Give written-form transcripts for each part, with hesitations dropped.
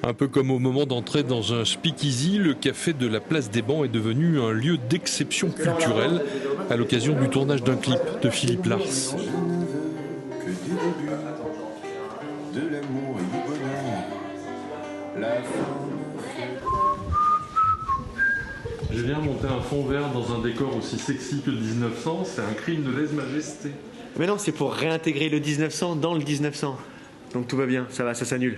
Un peu comme au moment d'entrer dans un speakeasy, le café de la place des Bancs est devenu un lieu d'exception culturelle à l'occasion du tournage d'un clip de Philippe Lars. Que des débuts, de l'amour et du bonheur, la Je viens monter un fond vert dans un décor aussi sexy que le 1900, c'est un crime de lèse-majesté. Mais non, c'est pour réintégrer le 1900 dans le 1900. Donc tout va bien, ça va, ça s'annule.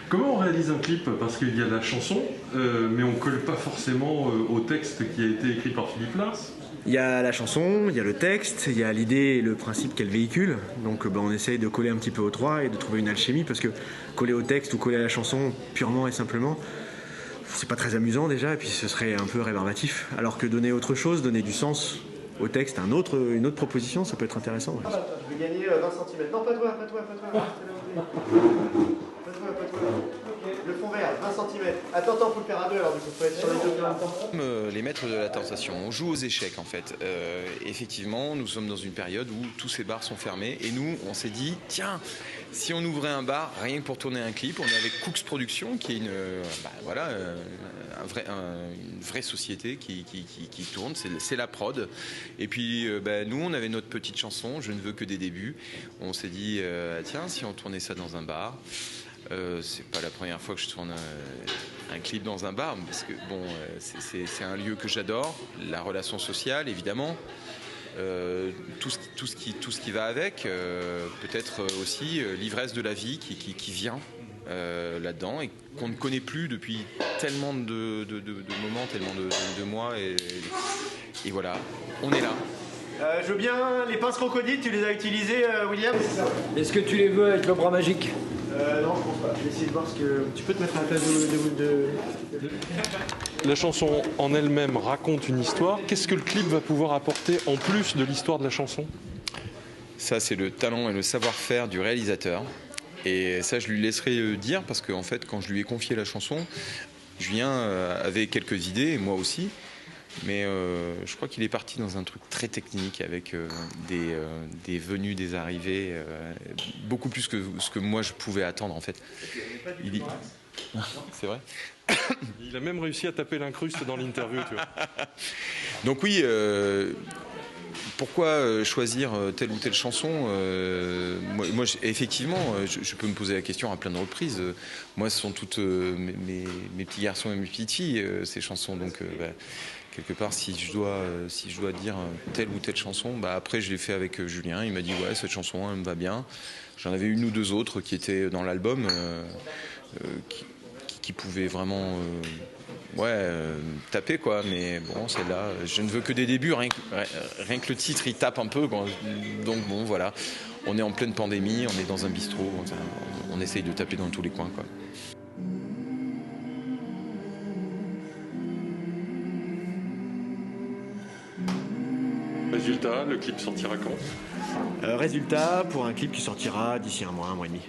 Comment on réalise un clip? Parce qu'il y a la chanson, mais on colle pas forcément au texte qui a été écrit par Philippe Lars. Il y a la chanson, il y a le texte, il y a l'idée et le principe qu'elle véhicule. Donc on essaye de coller un petit peu aux trois et de trouver une alchimie, parce que coller au texte ou coller à la chanson purement et simplement, c'est pas très amusant déjà, et puis ce serait un peu rébarbatif. Alors que donner autre chose, donner du sens au texte, une autre proposition, ça peut être intéressant. Ouais. Je vais gagner 20 cm. Non, pas toi. Pas toi. Le fond vert, 20 cm. Attends, faut le faire à deux alors, du coup, faut être sur les deux en même temps. Comme les maîtres de la tentation, on joue aux échecs en fait. Effectivement, nous sommes dans une période où tous ces bars sont fermés et nous, on s'est dit, tiens, si on ouvrait un bar rien que pour tourner un clip, on est avec Cooks Productions qui est une vraie société qui tourne, c'est la prod. Et puis nous, on avait notre petite chanson, Je ne veux que des débuts. On s'est dit, tiens, si on tournait ça dans un bar. C'est pas la première fois que je tourne un clip dans un bar, parce que c'est un lieu que j'adore, la relation sociale évidemment, tout ce qui va avec, peut-être aussi l'ivresse de la vie qui vient là-dedans et qu'on ne connaît plus depuis tellement de moments, tellement de mois et voilà, on est là. Je veux bien les pinces crocodiles, tu les as utilisées, William? Est-ce que tu les veux avec le bras magique? Non, je pense pas. Je vais essayer de voir ce que. Tu peux te mettre à la place de... La chanson en elle-même raconte une histoire. Qu'est-ce que le clip va pouvoir apporter en plus de l'histoire de la chanson? Ça, c'est le talent et le savoir-faire du réalisateur. Et ça, je lui laisserai dire, parce qu'en fait, quand je lui ai confié la chanson, Julien avait quelques idées, et moi aussi. Mais je crois qu'il est parti dans un truc très technique avec des venues, des arrivées, beaucoup plus que ce que moi je pouvais attendre en fait. C'est vrai. Il a même réussi à taper l'incruste dans l'interview, tu vois. Donc oui, pourquoi choisir telle ou telle chanson? Moi, effectivement, je peux me poser la question à plein de reprises. Moi, ce sont toutes mes petits garçons et mes petites filles, ces chansons. Donc quelque part, si je dois dire telle ou telle chanson, après je l'ai fait avec Julien. Il m'a dit ouais, cette chanson elle me va bien. J'en avais une ou deux autres qui étaient dans l'album qui pouvaient vraiment taper quoi. Mais bon, celle-là, je ne veux que des débuts. Rien que le titre, il tape un peu. Quoi. Donc bon, voilà. On est en pleine pandémie, on est dans un bistrot. On essaye de taper dans tous les coins quoi. Résultat, le clip sortira quand? Résultat, pour un clip qui sortira d'ici un mois et demi.